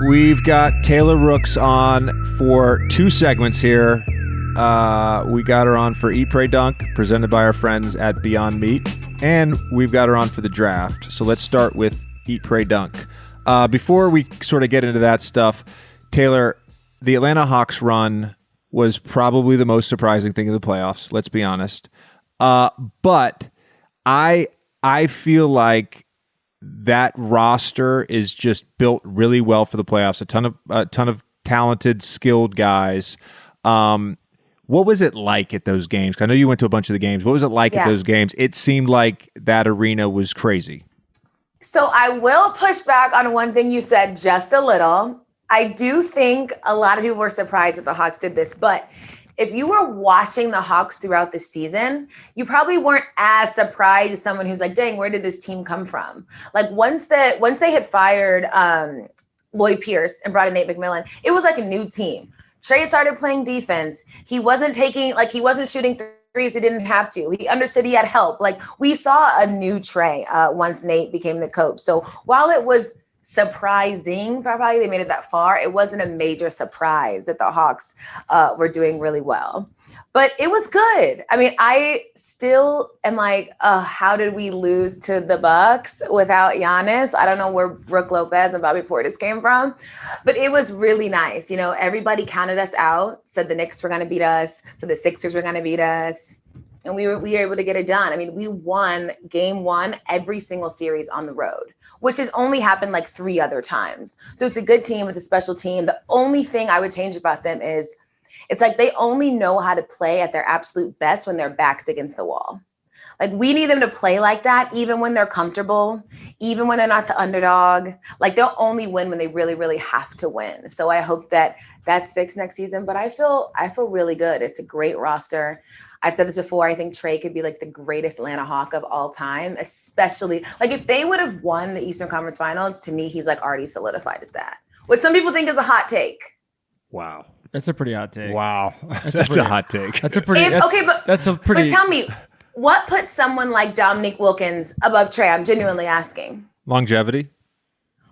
We've got Taylor Rooks on for 2 segments here. We got her on for Eat, Pray, Dunk, presented by our friends at Beyond Meat. And we've got her on for the draft. So let's start with Eat, Pray, Dunk. Before we sort of get into that stuff, Taylor, the Atlanta Hawks run was probably the most surprising thing in the playoffs, let's be honest. But I feel like that roster is just built really well for the playoffs. A ton of talented, skilled guys. What was it like at those games? I know you went to a bunch of the games. What was it like at those games? It seemed like that arena was crazy. So I will push back on one thing you said just a little. I do think a lot of people were surprised that the Hawks did this, but if you were watching the Hawks throughout the season, you probably weren't as surprised as someone who's like, dang, where did this team come from? Like once they had fired Lloyd Pierce and brought in Nate McMillan, it was like a new team. Trae started playing defense. He wasn't shooting threes. He didn't have to. He understood he had help. Like we saw a new Trae once Nate became the coach. So while it was surprising, probably they made it that far, it wasn't a major surprise that the Hawks were doing really well. But it was good. I mean, I still am like, how did we lose to the Bucks without Giannis? I don't know where Brooke Lopez and Bobby Portis came from, but it was really nice. You know, everybody counted us out, said the Knicks were going to beat us, so the Sixers were going to beat us, and we were able to get it done. I mean, we won game 1 every single series on the road, which has only happened like 3 other times. So it's a good team. It's a special team. The only thing I would change about them is it's like they only know how to play at their absolute best when their back's against the wall. Like we need them to play like that, even when they're comfortable, even when they're not the underdog. Like they'll only win when they really, really have to win. So I hope that that's fixed next season. But I feel really good. It's a great roster. I've said this before. I think Trae could be like the greatest Atlanta Hawk of all time, especially like if they would have won the Eastern Conference Finals, to me, he's like already solidified as that. What some people think is a hot take. Wow. That's a pretty hot take. Wow. That's a hot take. That's a pretty, but tell me, what puts someone like Dominique Wilkins above Trae? I'm genuinely asking. Longevity.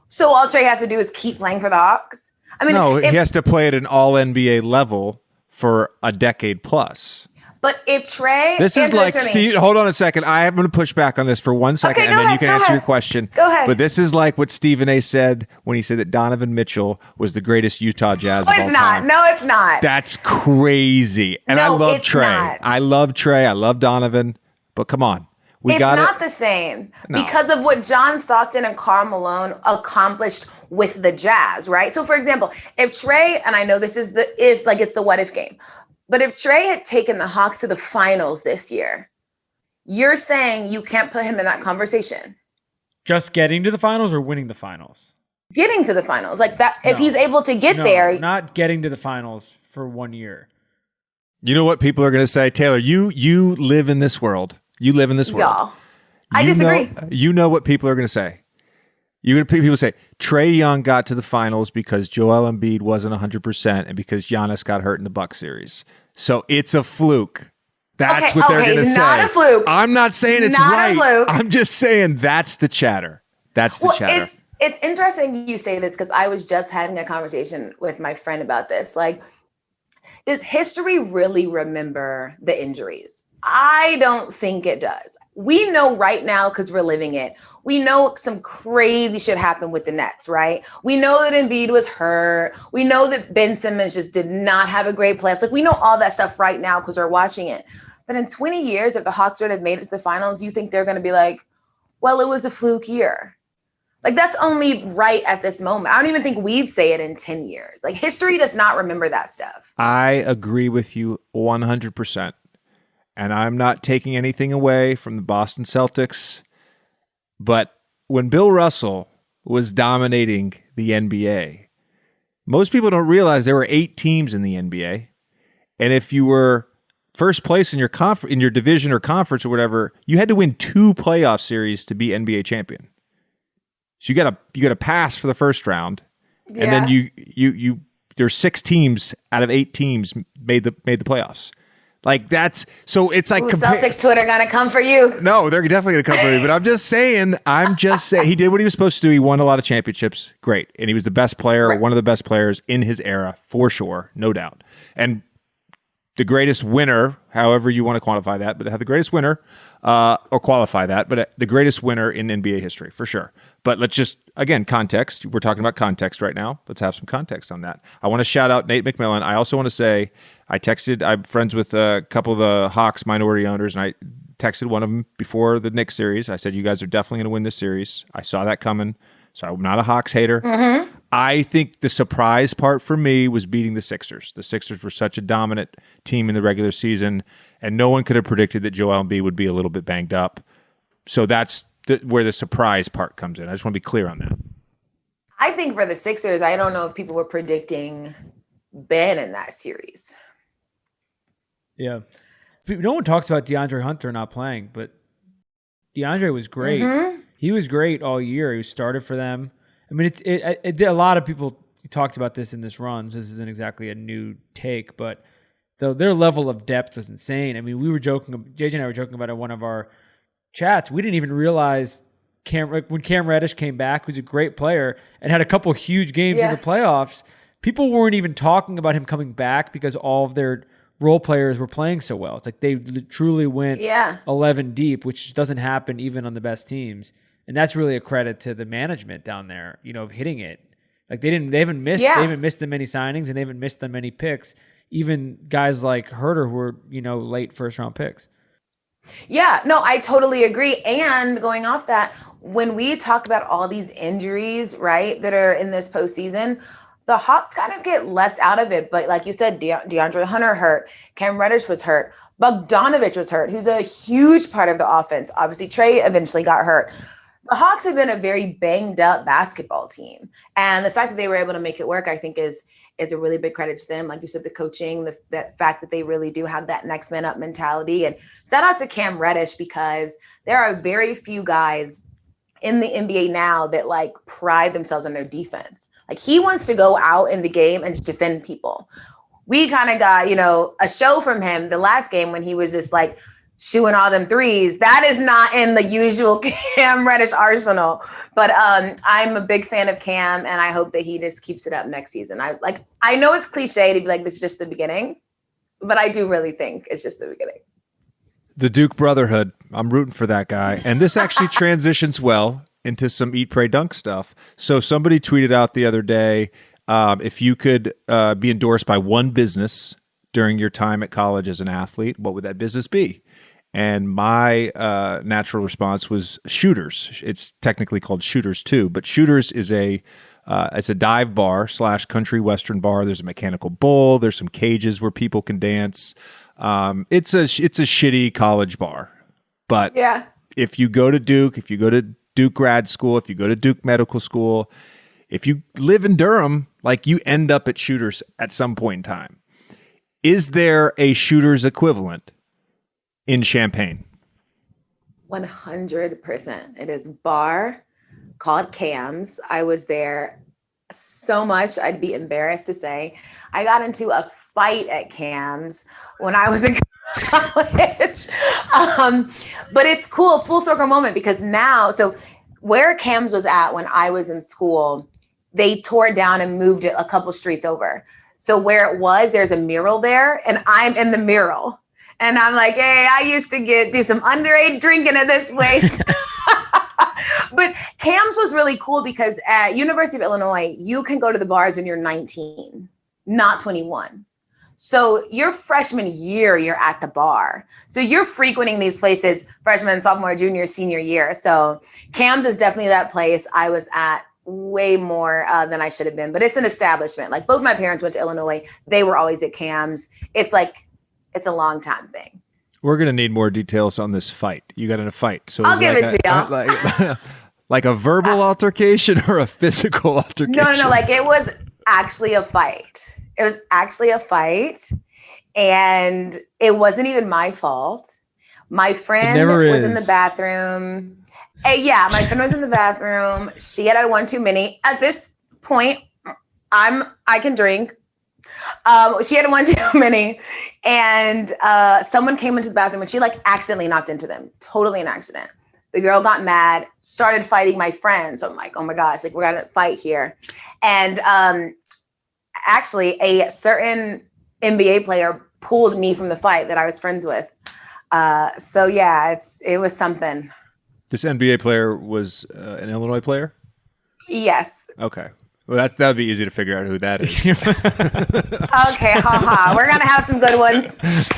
So all Trae has to do is keep playing for the Hawks? I mean, no, he has to play at an all-NBA level for a decade plus. But if Trae... This is like, Steve, hold on a second. I am going to push back on this for 1 second, and then you can answer your question. Go ahead. But this is like what Stephen A. said when he said that Donovan Mitchell was the greatest Utah Jazz of all time. No, it's not. That's crazy. And I love Trae. I love Trae. I love Donovan. But come on. It's not the same because of what John Stockton and Karl Malone accomplished with the Jazz, right? So, for example, if Trae, and I know this is it's the what if game, but if Trae had taken the Hawks to the finals this year, you're saying you can't put him in that conversation. Just getting to the finals or winning the finals? Getting to the finals. Like that, if he's able to get there. Not getting to the finals for 1 year. You know what people are going to say? Taylor, you live in this world. You live in this world. Y'all. I disagree. You know what people are going to say. People say Trae Young got to the finals because Joel Embiid wasn't 100% and because Giannis got hurt in the Bucks series. So it's a fluke. That's what they're going to say. Not a fluke. I'm not saying it's not right. A fluke. I'm just saying that's the chatter. That's the chatter. It's interesting you say this because I was just having a conversation with my friend about this. Like, does history really remember the injuries? I don't think it does. We know right now because we're living it. We know some crazy shit happened with the Nets, right? We know that Embiid was hurt. We know that Ben Simmons just did not have a great playoffs. Like we know all that stuff right now because we're watching it. But in 20 years, if the Hawks would have made it to the finals, you think they're going to be like, well, it was a fluke year. Like that's only right at this moment. I don't even think we'd say it in 10 years. Like history does not remember that stuff. I agree with you 100%. And I'm not taking anything away from the Boston Celtics. But when Bill Russell was dominating the NBA, most people don't realize there were 8 teams in the NBA. And if you were first place in your in your division or conference or whatever, you had to win 2 playoff series to be NBA champion. So you got to pass for the first round. Yeah. And then there's 6 teams out of 8 teams made the playoffs. Like that's so it's like Celtics Twitter gonna come for you. No, they're definitely gonna come for me. But I'm just saying he did what he was supposed to do. He won a lot of championships. Great. And he was the best player, or one of the best players in his era, for sure, no doubt. And the greatest winner, however you want to quantify that, but the greatest winner, or qualify that, but the greatest winner in NBA history, for sure. But let's just, again, context. We're talking about context right now. Let's have some context on that. I want to shout out Nate McMillan. I also want to say, I'm friends with a couple of the Hawks minority owners, and I texted one of them before the Knicks series. I said, you guys are definitely going to win this series. I saw that coming, so I'm not a Hawks hater. Mm-hmm. I think the surprise part for me was beating the Sixers. The Sixers were such a dominant team in the regular season, and no one could have predicted that Joel Embiid would be a little bit banged up. So that's where the surprise part comes in. I just want to be clear on that. I think for the Sixers, I don't know if people were predicting Ben in that series. Yeah. No one talks about DeAndre Hunter not playing, but DeAndre was great. Mm-hmm. He was great all year. He started for them. I mean, a lot of people talked about this in this run, so this isn't exactly a new take, but their level of depth was insane. I mean, we were joking, JJ and I were joking about it in one of our chats. We didn't even realize when Cam Reddish came back, who's a great player and had a couple huge games in the playoffs, people weren't even talking about him coming back because all of their role players were playing so well. It's like they truly went 11 deep, which doesn't happen even on the best teams. And that's really a credit to the management down there, hitting it. Like they haven't missed that many signings, and they haven't missed that many picks. Even guys like Herter who were, late first round picks. Yeah, no, I totally agree. And going off that, when we talk about all these injuries, right, that are in this postseason, the Hawks kind of get left out of it. But like you said, DeAndre Hunter hurt, Cam Reddish was hurt, Bogdanovich was hurt, who's a huge part of the offense. Obviously, Trae eventually got hurt. The Hawks have been a very banged up basketball team. And the fact that they were able to make it work, I think is a really big credit to them. Like you said, the coaching, the fact that they really do have that next man up mentality. And shout out to Cam Reddish, because there are very few guys in the NBA now that like pride themselves on their defense. Like he wants to go out in the game and just defend people. We kind of got, a show from him the last game when he was just like shooting all them threes. That is not in the usual Cam Reddish arsenal. But I'm a big fan of Cam, and I hope that he just keeps it up next season. I know it's cliche to be like, this is just the beginning, but I do really think it's just the beginning. The Duke Brotherhood. I'm rooting for that guy. And this actually transitions well into some Eat, Pray, Dunk stuff. So somebody tweeted out the other day, if you could be endorsed by one business during your time at college as an athlete, what would that business be? And my natural response was Shooters. It's technically called Shooters too, but Shooters is it's a dive bar / country western bar. There's a mechanical bull. There's some cages where people can dance. It's a shitty college bar, but if you go to Duke, if you go to Duke grad school, if you go to Duke medical school, if you live in Durham, like you end up at Shooters at some point in time. Is there a Shooters equivalent in Champaign? 100%. It is bar called Cam's. I was there so much, I'd be embarrassed to say. I got into a fight at Cam's when I was in college. But it's cool, full circle moment, because now, so where Cam's was at when I was in school, they tore it down and moved it a couple streets over. So where it was, there's a mural there, and I'm in the mural. And I'm like, hey, I used to do some underage drinking at this place. But Cam's was really cool because at University of Illinois, you can go to the bars when you're 19, not 21. So your freshman year, you're at the bar. So you're frequenting these places freshman, sophomore, junior, senior year. So Cam's is definitely that place I was at way more than I should have been. But it's an establishment. Like both my parents went to Illinois. They were always at Cam's. It's a long time thing. We're going to need more details on this fight. You got in a fight. So I'll give it to y'all. Like a verbal altercation or a physical altercation? No. Like it was actually a fight. It was actually a fight. And it wasn't even my fault. My friend was in the bathroom. My friend was in the bathroom. She had one too many. At this point, I can drink. She had one too many, and someone came into the bathroom and she like accidentally knocked into them. Totally an accident. The girl got mad, started fighting my friend. So I'm like, oh my gosh, like we're gonna fight here. And actually, a certain NBA player pulled me from the fight that I was friends with. So yeah, it was something. This NBA player was an Illinois player? Yes. Okay. Well, that'd be easy to figure out who that is. Okay, haha. We're gonna have some good ones.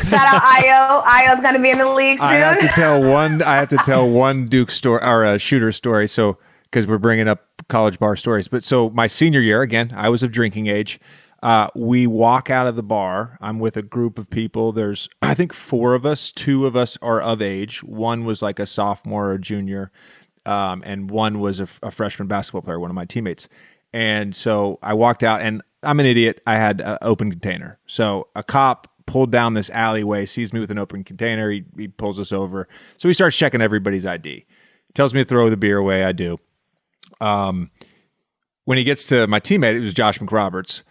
Shout out Io. Io's gonna be in the league soon. I have to tell one Duke story or a shooter story. So because we're bringing up college bar stories, but so my senior year, again, I was of drinking age. We walk out of the bar. I'm with a group of people. There's, I think, 4 of us. 2 of us are of age. One was like a sophomore or a junior, and one was a freshman basketball player, one of my teammates. And so I walked out, and I'm an idiot. I had an open container. So a cop pulled down this alleyway, sees me with an open container. He pulls us over. So he starts checking everybody's ID. Tells me to throw the beer away. I do. When he gets to my teammate, it was Josh McRoberts.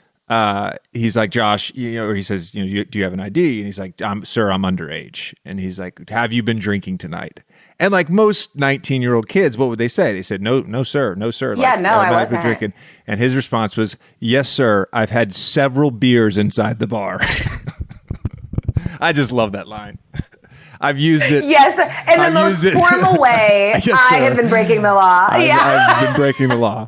He's like, Josh, or he says, do you have an ID? And he's like, sir, I'm underage. And he's like, have you been drinking tonight? And like most 19-year-old kids, what would they say? They said, no, sir, no, sir. Yeah, like, no, I wasn't drinking. And his response was, yes, sir. I've had several beers inside the bar. I just love that line. I've used it. Yes, in the most formal way. Yes, I have been breaking the law. I've been breaking the law.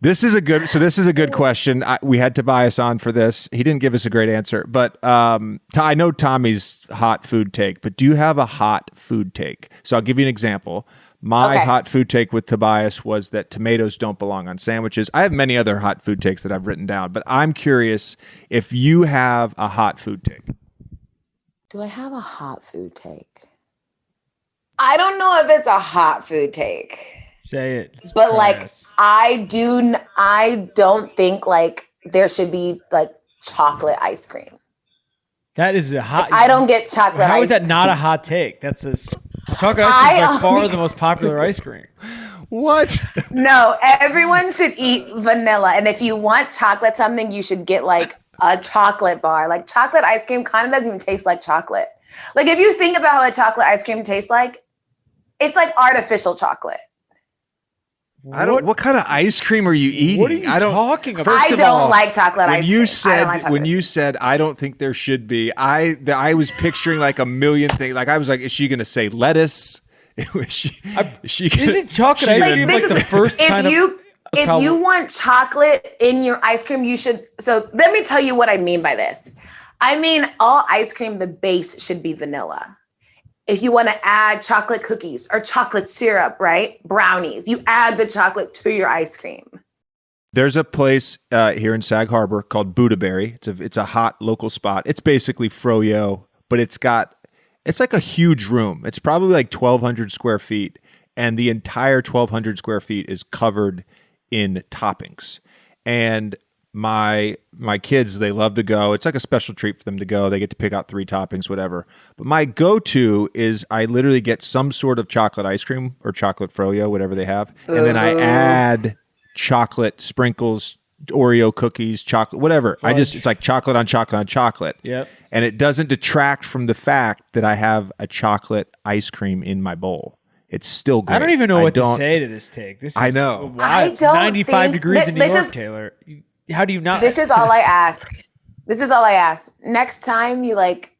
This is a good question. We had Tobias on for this. He didn't give us a great answer, but I know Tommy's hot food take, but do you have a hot food take? So I'll give you an example. My hot food take with Tobias was that tomatoes don't belong on sandwiches. I have many other hot food takes that I've written down, but I'm curious if you have a hot food take. Do I have a hot food take? I don't know if it's a hot food take. Say it. But like, I don't think like there should be like chocolate ice cream. That is a hot. I don't get chocolate. How is that not a hot take? That's a chocolate ice cream is by far the most popular ice cream. What? No, everyone should eat vanilla. And if you want chocolate something, you should get like a chocolate bar. Like chocolate ice cream kind of doesn't even taste like chocolate. Like if you think about how a chocolate ice cream tastes like, it's like artificial chocolate. What kind of ice cream are you eating? What are you talking about? I don't like chocolate ice cream. When you said I don't think there should be, I was picturing like a million things. Like I was like, is she going to say lettuce? Isn't chocolate ice cream like the first kind of? If you want chocolate in your ice cream, you should. So let me tell you what I mean by this. I mean, all ice cream, the base should be vanilla. If you want to add chocolate cookies or chocolate syrup, right? Brownies, you add the chocolate to your ice cream. There's a place here in Sag Harbor called Budaberry. It's a hot local spot. It's basically froyo, but it's like a huge room. It's probably like 1,200 square feet, and the entire 1,200 square feet is covered in toppings. And my kids, they love to go. It's like a special treat for them to go. They get to pick out 3 toppings, whatever. But my go-to is I literally get some sort of chocolate ice cream or chocolate froyo, whatever they have. And then I add chocolate sprinkles, Oreo cookies, chocolate, whatever. Fudge. It's like chocolate on chocolate on chocolate. Yep. And it doesn't detract from the fact that I have a chocolate ice cream in my bowl. It's still great. I don't even know what to say to this take. This is I know. Wild. It's 95 degrees in New York, Taylor. How do you not? This is all I ask. Next time you like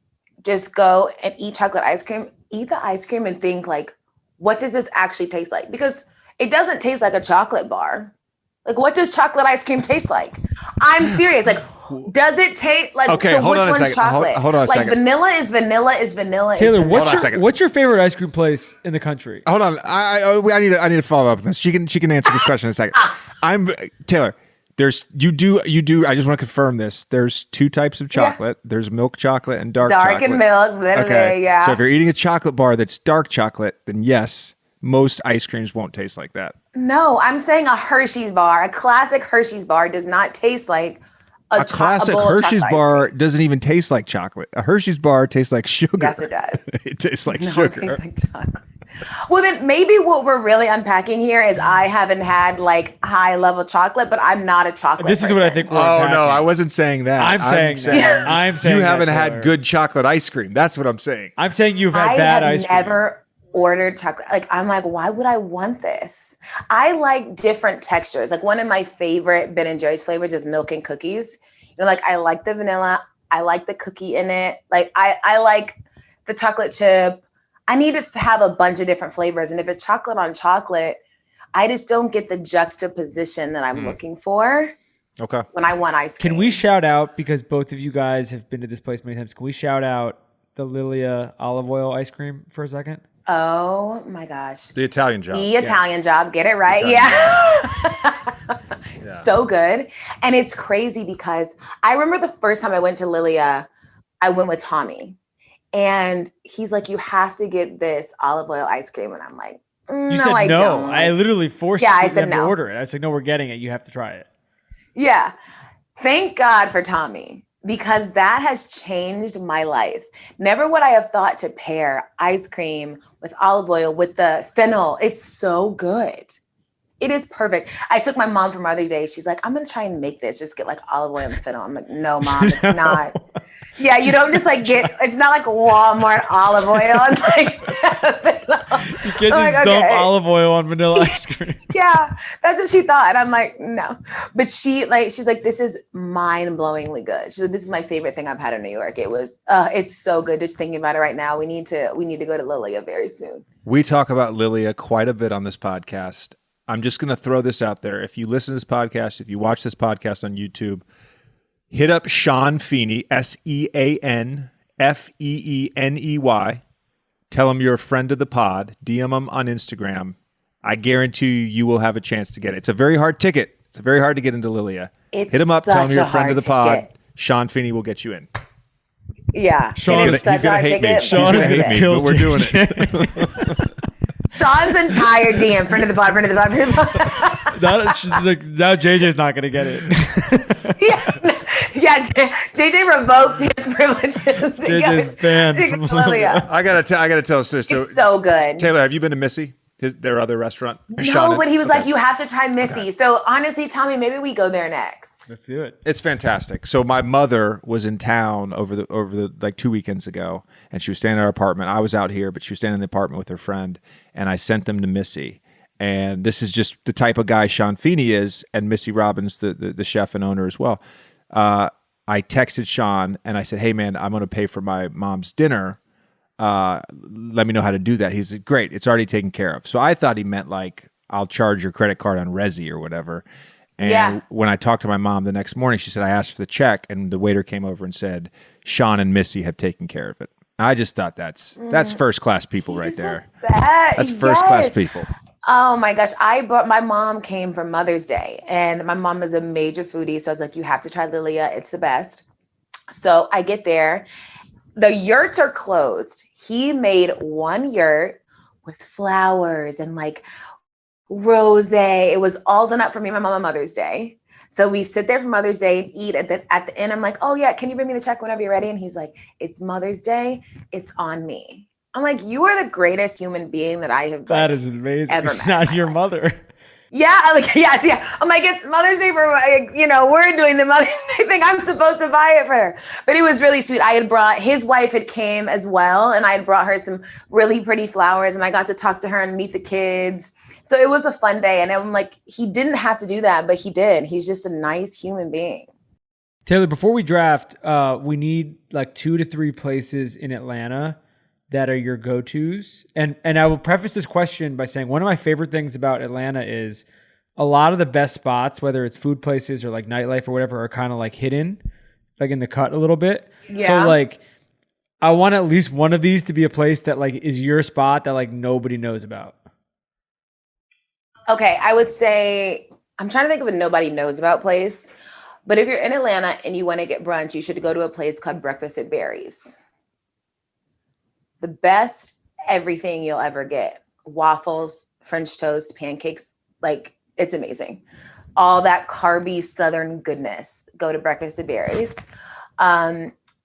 just go and eat chocolate ice cream, eat the ice cream and think like, what does this actually taste like? Because it doesn't taste like a chocolate bar. Like, what does chocolate ice cream taste like? I'm serious. Like, does it taste like? Okay, so hold which on a one's second. chocolate? Hold on a second. Like vanilla is vanilla is vanilla. Taylor, is vanilla. what's your favorite ice cream place in the country? Hold on. I need to follow up on this. She can answer this question in a second. I'm Taylor. You do. I just want to confirm this. There's 2 types of chocolate. Yeah. There's milk chocolate and dark chocolate. And milk. Okay. Yeah. So if you're eating a chocolate bar that's dark chocolate, then yes, most ice creams won't taste like that. No, I'm saying a Hershey's bar, a classic Hershey's bar does not taste like A classic Hershey's bar doesn't even taste like chocolate. A Hershey's bar tastes like sugar. Yes, it does. It tastes like sugar. It tastes like chocolate. Well, then maybe what we're really unpacking here is I haven't had like high level chocolate, but I'm not a chocolate This is what I think we're unpacking. No, I wasn't saying that. I'm saying you haven't had good chocolate ice cream. That's what I'm saying. I'm saying you've had bad ice cream. I have never ordered chocolate. Like, I'm like, why would I want this? I like different textures. Like, one of my favorite Ben & Jerry's flavors is milk and cookies. You know, like, I like the vanilla. I like the cookie in it. Like, I like the chocolate chip. I need to have a bunch of different flavors. And if it's chocolate on chocolate, I just don't get the juxtaposition that I'm looking for. Okay. When I want ice cream. Can we shout out, because both of you guys have been to this place many times, can we shout out the Lilia olive oil ice cream for a second? Oh my gosh. The Italian job. The Italian job. Get it right. Yeah. So good. And it's crazy because I remember the first time I went to Lilia, I went with Tommy. And he's like, you have to get this olive oil ice cream. And I'm like, you said I no. don't. I literally forced them to order it. I was like, no, we're getting it. You have to try it. Yeah. Thank God for Tommy, because that has changed my life. Never would I have thought to pair ice cream with olive oil with the fennel. It's so good. It is perfect. I took my mom for Mother's Day. She's like, I'm going to try and make this. Just get like olive oil and fennel. I'm like, no, Mom, it's not. Yeah, you don't just like it's not like Walmart olive oil. It's like, you can't just dump olive oil on vanilla ice cream. Yeah, that's what she thought. And I'm like, no. But she's like, this is mind-blowingly good. She's like, this is my favorite thing I've had in New York. It was, it's so good. Just thinking about it right now. We need to go to Lilia very soon. We talk about Lilia quite a bit on this podcast. I'm just going to throw this out there. If you listen to this podcast, if you watch this podcast on YouTube, hit up Sean Feeney, SeanFeeney. Tell him you're a friend of the pod. DM him on Instagram. I guarantee you will have a chance to get it. It's a very hard ticket. It's very hard to get into Lilia. Hit him up. Tell him you're a friend of the pod. Sean Feeney will get you in. Yeah. He's going to hate me. Sean is going to hate me, but we're doing it. Sean's entire DM, friend of the pod, friend of the pod, friend of the pod. Now JJ's not going to get it. Yeah, JJ revoked his privileges. JJ's banned from Lilia. I gotta tell sister. It's so good. Taylor, have you been to Missy? Their other restaurant? No, but he was like, you have to try Missy. Okay. So honestly, Tommy, maybe we go there next. Let's do it. It's fantastic. So my mother was in town over the like 2 weekends ago, and she was staying in our apartment. I was out here, but she was staying in the apartment with her friend, and I sent them to Missy. And this is just the type of guy Sean Feeney is, and Missy Robbins, the chef and owner as well. I texted Sean and I said, hey man, I'm going to pay for my mom's dinner. Let me know how to do that. He said, great. It's already taken care of. So I thought he meant like, I'll charge your credit card on Resi or whatever. And when I talked to my mom the next morning, she said, I asked for the check, and the waiter came over and said, Sean and Missy have taken care of it. I just thought that's first class people right there. That's first class people. Oh my gosh. My mom came for Mother's Day, and my mom is a major foodie. So I was like, you have to try Lilia. It's the best. So I get there. The yurts are closed. He made one yurt with flowers and like rosé. It was all done up for me and my mom on Mother's Day. So we sit there for Mother's Day and eat. At the end, I'm like, oh yeah, can you bring me the check whenever you're ready? And he's like, it's Mother's Day. It's on me. I'm like, you are the greatest human being that I have. That is amazing. Ever it's not your mother. Yeah, yes, yeah. I'm like, it's Mother's Day for, we're doing the Mother's Day thing. I'm supposed to buy it for her. But it was really sweet. His wife had came as well, and I had brought her some really pretty flowers, and I got to talk to her and meet the kids. So it was a fun day. And I'm like, he didn't have to do that, but he did. He's just a nice human being. Taylor, before we draft, we need like 2 to 3 places in Atlanta that are your go-tos. And I will preface this question by saying one of my favorite things about Atlanta is a lot of the best spots, whether it's food places or like nightlife or whatever, are kind of like hidden, like in the cut a little bit. Yeah. So like, I want at least one of these to be a place that like is your spot that like nobody knows about. Okay, I would say, I'm trying to think of a nobody knows about place, but if you're in Atlanta and you want to get brunch, you should go to a place called Breakfast at Barry's. The best everything you'll ever get. Waffles, French toast, pancakes, like it's amazing. All that carby Southern goodness. go to Breakfast at Barry's.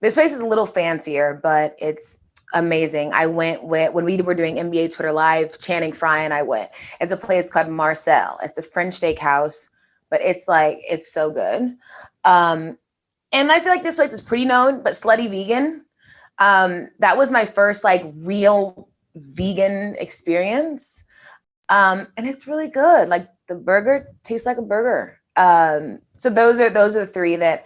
This place is a little fancier, but it's amazing. I went when we were doing NBA Twitter Live, Channing Frye and I went. It's a place called Marcel. It's a French steakhouse, but it's so good. And I feel like this place is pretty known, but Slutty Vegan. That was my first like real vegan experience. And it's really good. Like the burger tastes like a burger. So those are the three that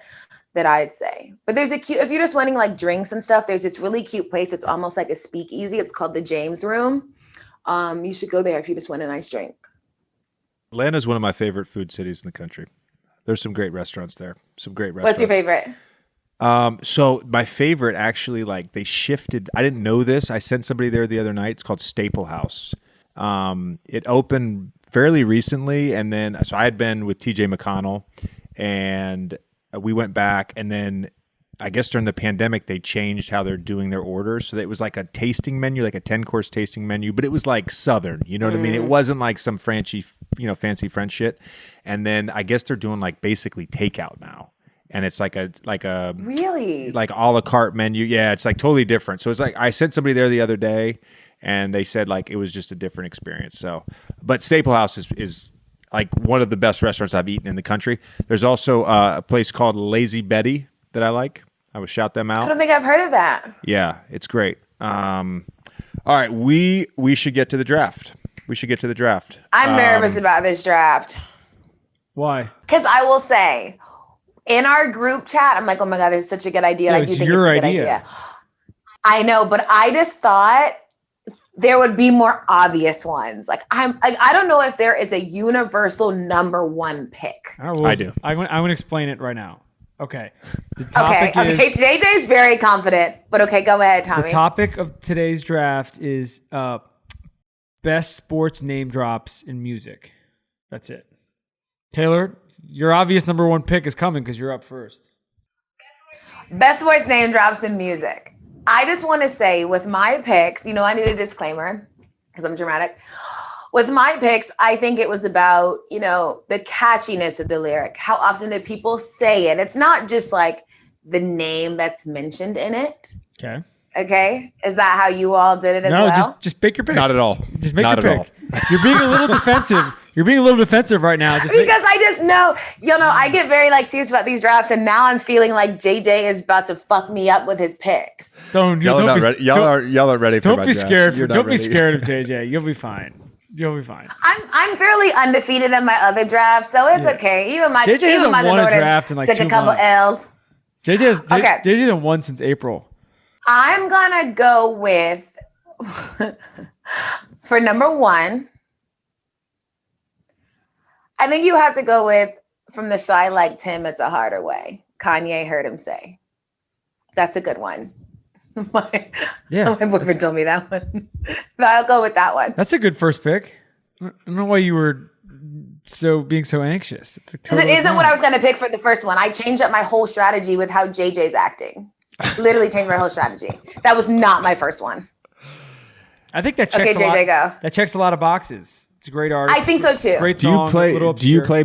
I'd say. But there's if you're just wanting like drinks and stuff, there's this really cute place. It's almost like a speakeasy. It's called the James Room. You should go there if you just want a nice drink. Atlanta is one of my favorite food cities in the country. There's some great restaurants there. What's your favorite? So my favorite actually, like they shifted. I didn't know this. I sent somebody there the other night. It's called Staple House. It opened fairly recently. And then, so I had been with TJ McConnell and we went back, and then I guess during the pandemic, they changed how they're doing their orders. So it was like a tasting menu, like a 10-course tasting menu, but it was like Southern, you know what I mean? It wasn't like some fancy French shit. And then I guess they're doing like basically takeout now. And it's like a really like a la carte menu. Yeah, it's like totally different. So it's like I sent somebody there the other day, and they said like it was just a different experience. So, but Staple House is like one of the best restaurants I've eaten in the country. There's also a place called Lazy Betty that I like. I would shout them out. I don't think I've heard of that. Yeah, it's great. All right, we should get to the draft. I'm nervous about this draft. Why? Because I will say, in our group chat, I'm like, oh my God, this is such a good idea. Yeah, I do think your it's a good idea. idea. I know, but I just thought there would be more obvious ones. Like I don't know if there is a universal number one pick. I do. I'm going to explain it right now. Okay. The topic okay. JJ's very confident, but okay, go ahead, Tommy. The topic of today's draft is best sports name drops in music. That's it. Taylor, your obvious number one pick is coming because you're up first. Best sports name drops in music. I just want to say with my picks, I need a disclaimer because I'm dramatic. With my picks, I think it was about, the catchiness of the lyric. How often do people say it? It's not just like the name that's mentioned in it. Okay. Okay. Is that how you all did it as well? No, just pick your pick. Not at all. Just make your pick. You're being a little defensive. You're being a little defensive right now. Because I just know, I get very serious about these drafts, and now I'm feeling like JJ is about to fuck me up with his picks. Y'all are ready for my draft. Don't be scared of JJ. You'll be fine. I'm fairly undefeated in my other drafts, so it's okay. JJ hasn't won a draft in like 2 months. Took a couple L's. JJ hasn't won since April. I'm gonna go with for number one. I think you have to go with from the Shy Like Tim, It's a Harder Way. Kanye Heard Him Say. That's a good one. My boyfriend told me that one. But I'll go with that one. That's a good first pick. I don't know why you were being so anxious. Because it isn't what I was going to pick for the first one. I changed up my whole strategy with how JJ's acting. Literally changed my whole strategy. That was not my first one. I think that checks JJ, go. That checks a lot of boxes. It's a great artist. I think so too. Great song. Do you play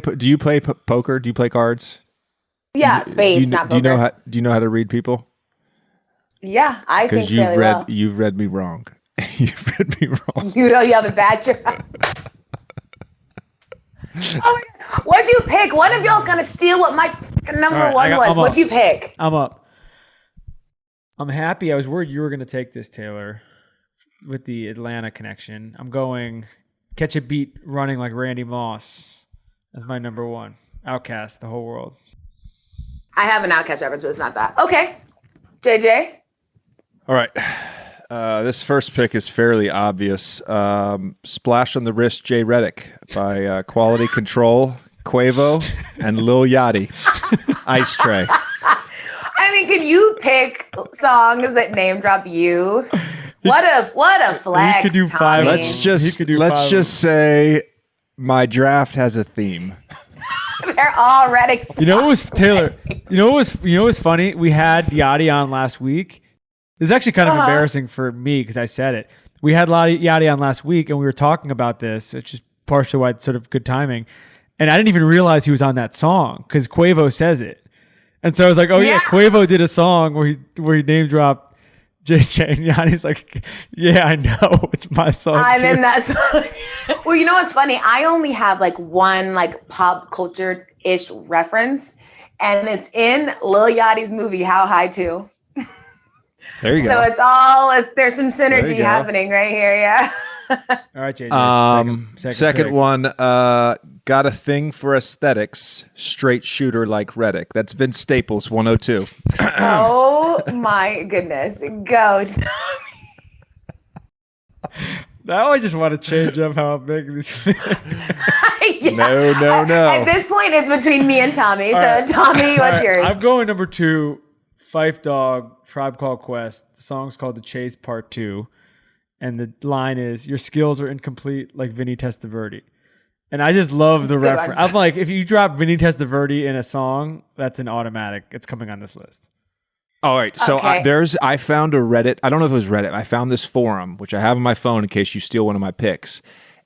poker? Do you play cards? Yeah, spades, not poker. Do you know how to read people? Yeah, I think really well. Because you've read me wrong. You've read me wrong. You have a bad job. Oh my God. What'd you pick? One of y'all's gonna steal what my number one was. What'd you pick? I'm up. I'm happy. I was worried you were gonna take this, Taylor, with the Atlanta connection. I'm going Catch a Beat Running Like Randy Moss as my number one. Outcast, the whole world. I have an Outcast reference, but it's not that. Okay. JJ? All right. This first pick is fairly obvious. Splash on the Wrist, Jay Redick by Quality Control, Quavo, and Lil Yachty. Ice Tray. I mean, can you pick songs that name drop you? What a flex. You could do five. Let's just say my draft has a theme. They're all Redick. You know what was Taylor? You know what was funny? We had Yachty on last week. This is actually kind of embarrassing for me because I said it. We had Yachty on last week and we were talking about this, which is partially why it's sort of good timing. And I didn't even realize he was on that song because Quavo says it. And so I was like, oh yeah, Quavo did a song where he name dropped JJ, and Yanni's like, yeah, I know, it's my song. I'm in that song. Well, you know what's funny? I only have like one like pop culture ish reference, and it's in Lil Yachty's movie How High 2. There you go. So it's all there's some synergy happening right here. Yeah. All right, JJ. Second one, got a thing for aesthetics, straight shooter like Redick. That's Vince Staples, 102. Oh my goodness. Go. Now I just want to change up how I'm making these. No. At this point, it's between me and Tommy. So Tommy, what's yours? I'm going number 2, Phife Dawg, Tribe Called Quest. The song's called The Chase Part 2. And the line is, your skills are incomplete like Vinny Testaverde. And I just love the reference. I'm like, if you drop Vinny Testaverde in a song, that's an automatic. It's coming on this list. All right. So I found a Reddit. I don't know if it was Reddit. I found this forum, which I have on my phone in case you steal one of my picks.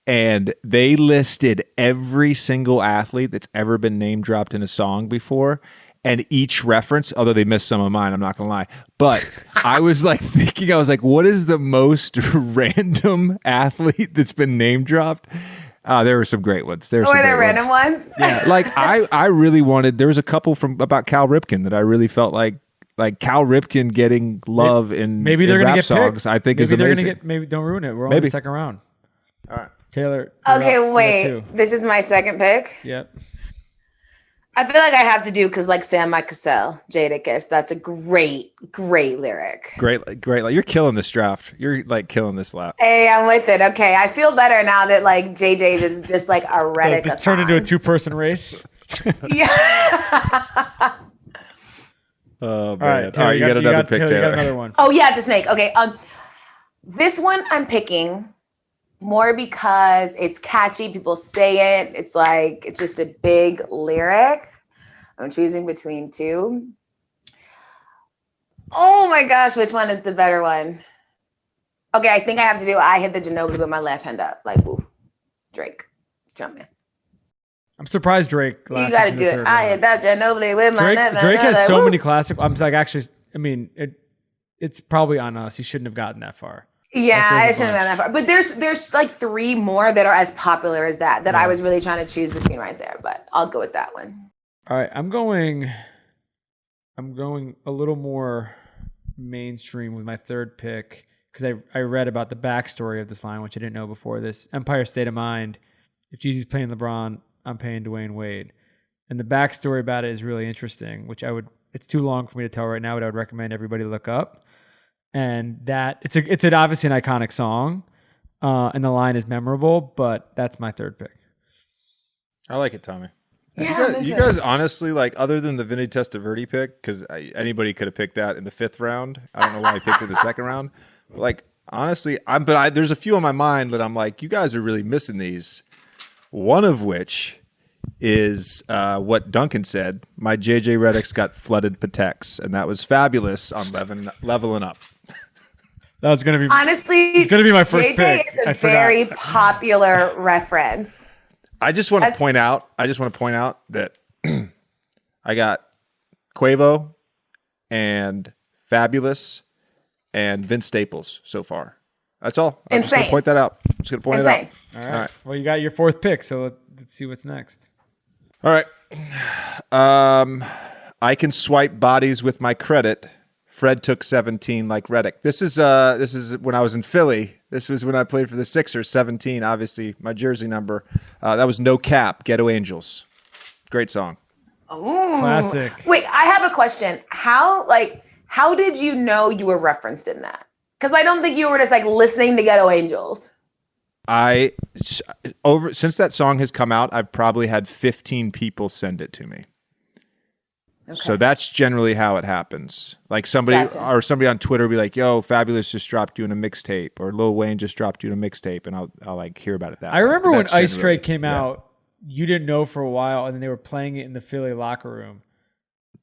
And they listed every single athlete that's ever been name dropped in a song before. And each reference, although they missed some of mine, I'm not going to lie. But I was like thinking, what is the most random athlete that's been name dropped? There were some great ones. Were there random ones? Yeah. Like I really wanted, there was a couple about Cal Ripken that I really felt like Cal Ripken getting love in maybe they're going to get songs, I think is amazing. Maybe don't ruin it. We're on the second round. All right. Taylor. Okay, wait. This is my second pick? Yep. I feel like I have to do because like Sam Mike Cassell, Jadakiss. That's a great lyric. Great. You're killing this draft. You're like killing this lap. Hey, I'm with it. Okay, I feel better now that like JJ is just like a Redick. This turned into a 2-person race. Yeah. Oh man! All right, you got another pick, Taylor. You got another one. Oh yeah, the snake. Okay. This one I'm picking more because it's catchy. People say it. It's just a big lyric. I'm choosing between two. Oh my gosh, which one is the better one? Okay, I think I have to do I hit the Ginobili with my left hand up. Like, woo. Drake. Jump in. I'm surprised Drake. You got to do it. I hit that Ginobili with my left hand up. Drake has so many classic. I'm like, actually, I mean, it's probably on us. He shouldn't have gotten that far. Yeah, I shouldn't have gotten that far. But there's like 3 more that are as popular as that I was really trying to choose between right there. But I'll go with that one. All right, I'm going a little more mainstream with my third pick because I read about the backstory of this line, which I didn't know before this. Empire State of Mind. If Jeezy's paying LeBron, I'm paying Dwayne Wade. And the backstory about it is really interesting, which it's too long for me to tell right now, but I would recommend everybody look up. And that it's obviously an iconic song, and the line is memorable, but that's my third pick. I like it, Tommy. Yeah, you guys honestly, like, other than the Vinny Testaverde pick, because anybody could have picked that in the 5th round. I don't know why I picked it in the 2nd round. But like, honestly, there's a few on my mind that I'm like, you guys are really missing these. One of which is what Duncan said. My JJ Redick's got flooded Pateks, and that was fabulous on leveling up. That was gonna be honestly. It's gonna be my first JJ pick. Is a very popular reference. I just want to point out that I got Quavo and Fabulous and Vince Staples so far. That's all. I'm just going to point that out. I'm just going to point it out. All right. Well, you got your 4th pick, so let's see what's next. All right. I can swipe bodies with my credit. Fred took 17 like Redick. This is when I was in Philly. This was when I played for the Sixers. 17, obviously my jersey number. That was No Cap. Ghetto Angels. Great song. Oh, classic. Wait, I have a question. How did you know you were referenced in that? Because I don't think you were just like listening to Ghetto Angels. Since that song has come out, I've probably had 15 people send it to me. Okay. So that's generally how it happens. Like somebody on Twitter will be like, "Yo, Fabulous just dropped you in a mixtape," or Lil Wayne just dropped you in a mixtape, and I'll like hear about it that way. I remember when Ice Trae came out, you didn't know for a while, and then they were playing it in the Philly locker room.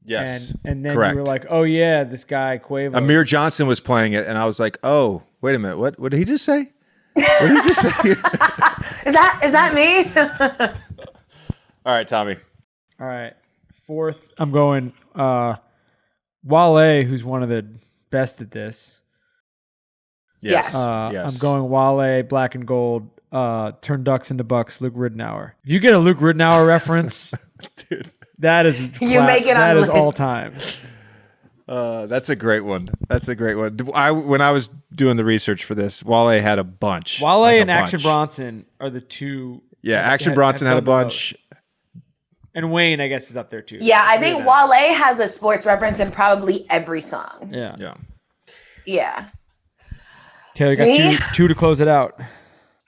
Yes, and then correct. You were like, "Oh yeah, this guy Quavo." Amir Johnson was playing it, and I was like, "Oh, wait a minute, what did he just say? What did he just say?" Is that me? All right, Tommy. All right, fourth, I'm going Wale, who's one of the best at this. Yes. I'm going Wale, Black and Gold, Turn Ducks into Bucks, Luke Ridnour. If you get a Luke Ridnour reference, Dude. that is that is all time. That's a great one. When I was doing the research for this, Wale had a bunch. Wale and Action Bronson are the two. Yeah, Action Bronson had a bunch. And Wayne, I guess, is up there too. Yeah, I think Wale has a sports reference in probably every song. Yeah. Taylor, you got two to close it out.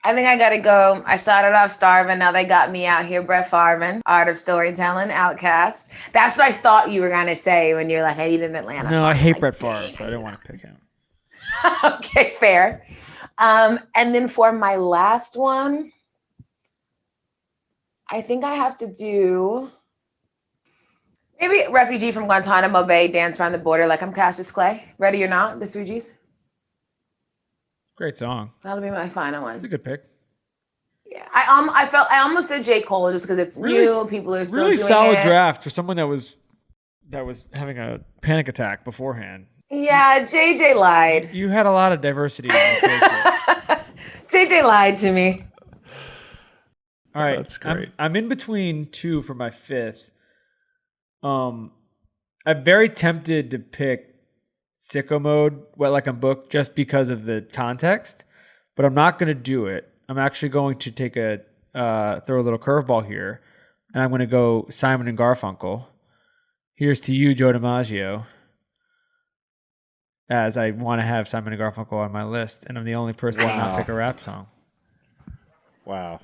I think I got to go. I started off starving. Now they got me out here. Brett Favre, Art of Storytelling, Outcast. That's what I thought you were going to say when you're like, I need an Atlanta song. I hate Brett Favre, so I didn't want to pick him. Okay, fair. And then for my last one, I think I have to do maybe Refugee from Guantanamo Bay, Dance Around the Border like I'm Cassius Clay. Ready or Not, the Fugees. Great song. That'll be my final one. It's a good pick. Yeah, I almost did J. Cole just because it's new. People are still really doing solid it. Draft for someone that was having a panic attack beforehand. Yeah, JJ lied. You had a lot of diversity in your choices. JJ lied to me. All right, that's great. I'm in between two for my fifth. I'm very tempted to pick Sicko Mode, Wet Like I'm Booked, just because of the context, but I'm not going to do it. I'm actually going to take throw a little curveball here, and I'm going to go Simon and Garfunkel. Here's to you, Joe DiMaggio, as I want to have Simon and Garfunkel on my list, and I'm the only person to not pick a rap song. Wow.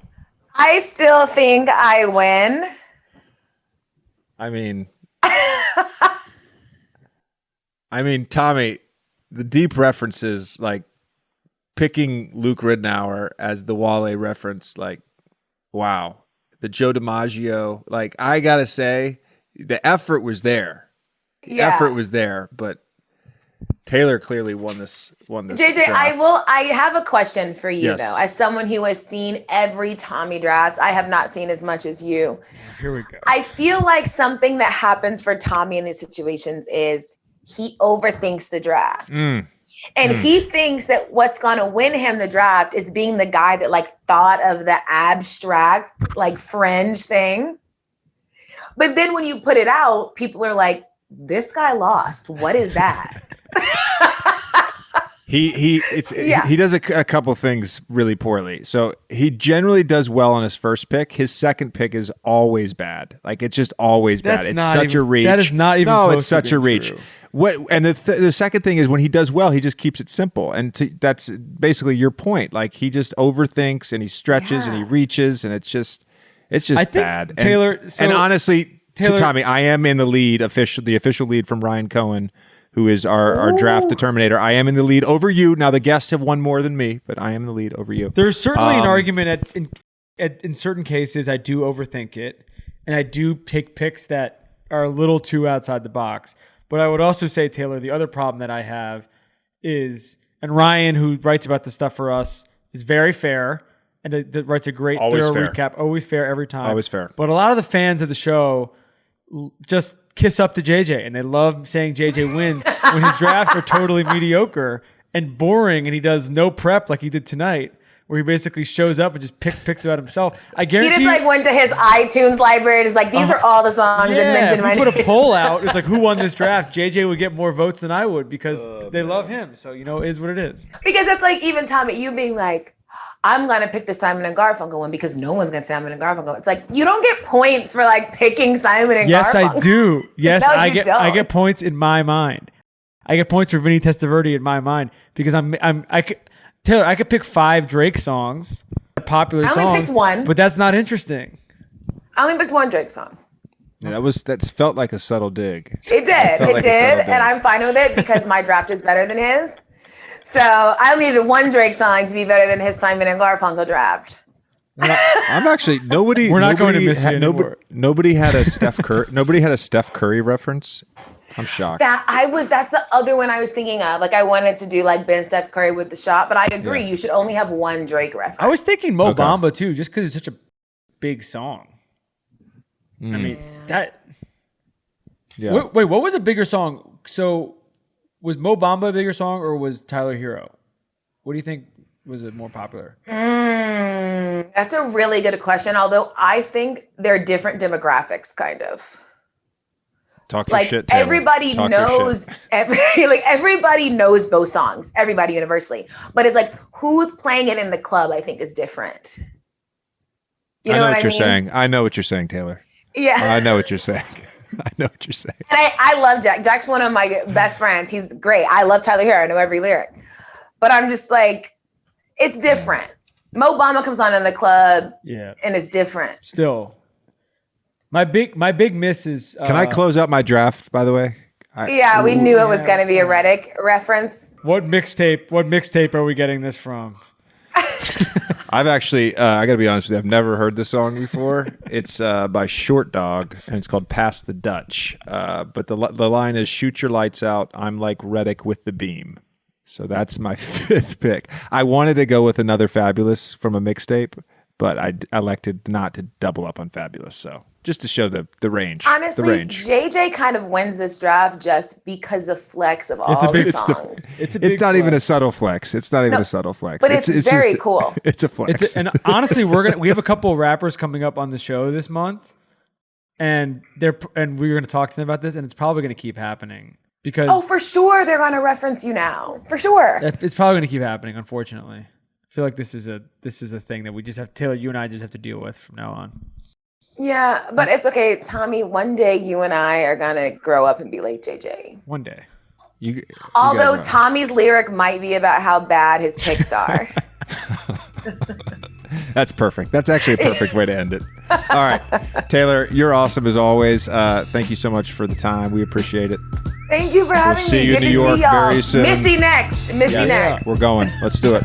I still think I win. I mean, Tommy, the deep references, like picking Luke Ridnour as the Wale reference, like, wow. The Joe DiMaggio, like, I got to say, the effort was there. Effort was there, but Taylor clearly won this. JJ, draft. I have a question for you, Yes. though. As someone who has seen every Tommy draft, I have not seen as much as you. Here we go. I feel like something that happens for Tommy in these situations is he overthinks the draft. And he thinks that what's going to win him the draft is being the guy that like thought of the abstract, like fringe thing. But then when you put it out, people are like, this guy lost. What is that? He does a couple things really poorly. So he generally does well on his first pick. His second pick is always bad. Like it's just always bad. It's such a reach. That is not even close it's such to a reach. true. The second thing is when he does well, he just keeps it simple. And that's basically your point. Like he just overthinks and he stretches and he reaches and it's just bad. Taylor, and honestly, to Tommy, I am in the lead, the official lead from Ryan Cohen, who is our draft determinator. I am in the lead over you. Now the guests have won more than me, but I am in the lead over you. There's certainly an argument in certain cases. I do overthink it, and I do take picks that are a little too outside the box. But I would also say, Taylor, the other problem that I have is, and Ryan, who writes about this stuff for us, is very fair and writes a great thorough recap. Always fair every time. Always fair. But a lot of the fans of the show just kiss up to JJ, and they love saying JJ wins when his drafts are totally mediocre and boring, and he does no prep like he did tonight, where he basically shows up and just picks about himself. I guarantee he just went to his iTunes library and is like, these are all the songs that mention my name. If we put a poll out, it's like who won this draft, JJ would get more votes than I would because they love him. So, it is what it is. Because it's like even Tommy, you being like, I'm going to pick the Simon and Garfunkel one because no one's going to Simon and Garfunkel. It's like, you don't get points for like picking Simon and Garfunkel. Yes, I do. Yes, No, I don't. get points in my mind. I get points for Vinny Testaverde in my mind because Taylor, I could pick 5 Drake songs, popular songs. I only picked one. But that's not interesting. I only picked one Drake song. Yeah, that felt like a subtle dig. It did. And I'm fine with it because my draft is better than his. So I needed one Drake song to be better than his Simon and Garfunkel draft. I'm actually nobody. We're not going to miss you anymore. Nobody had a Steph Curry. Nobody had a Steph Curry reference. I'm shocked. That's the other one I was thinking of. Like I wanted to do like Ben Steph Curry with the shot, but I agree. You should only have one Drake reference. I was thinking Mo Bamba too, just because it's such a big song. I mean Yeah. Wait, what was a bigger song? So was Mo Bamba a bigger song or was Tyler Hero? What do you think was it more popular? That's a really good question. Although I think they're different demographics, kind of. Talk your Like shit, Taylor. everybody Talk your knows, shit. everybody knows both songs. Everybody universally, but it's like who's playing it in the club. I think is different. You know what you're mean? saying. I know what you're saying, Taylor. Yeah, I know what you're saying. I know what you're saying. and I love Jack. Jack's one of my best friends. He's great. I love Tyler Hero. I know every lyric, but I'm just like, it's different. Mo Bamba comes on in the club, and it's different. Still, my big miss is. Can I close out my draft? By the way. We knew it was going to be a Redick reference. What mixtape are we getting this from? I've actually, I got to be honest with you, I've never heard this song before. It's by Short Dog, and it's called Pass the Dutch. But the line is, shoot your lights out, I'm like Redick with the beam. So that's my 5th pick. I wanted to go with another Fabulous from a mixtape, but I elected not to double up on Fabulous. So just to show the range. Honestly, the range. JJ kind of wins this draft just because the flex of all the songs. It's not even a subtle flex. It's not even a subtle flex. But it's very just, cool. It's a flex. And honestly, we have a couple of rappers coming up on the show this month, and we're going to talk to them about this, and it's probably going to keep happening because for sure they're going to reference you now. For sure. It's probably going to keep happening, unfortunately. I feel like this is a thing that we just have, Taylor, you and I just have to deal with from now on. Yeah, but it's okay, Tommy. One day you and I are going to grow up and be like JJ. One day. Although Tommy's lyric might be about how bad his picks are. That's perfect. That's actually a perfect way to end it. All right. Taylor, you're awesome as always. Thank you so much for the time. We appreciate it. Thank you for having me. We'll see you in New York very soon. Missy next. We're going. Let's do it.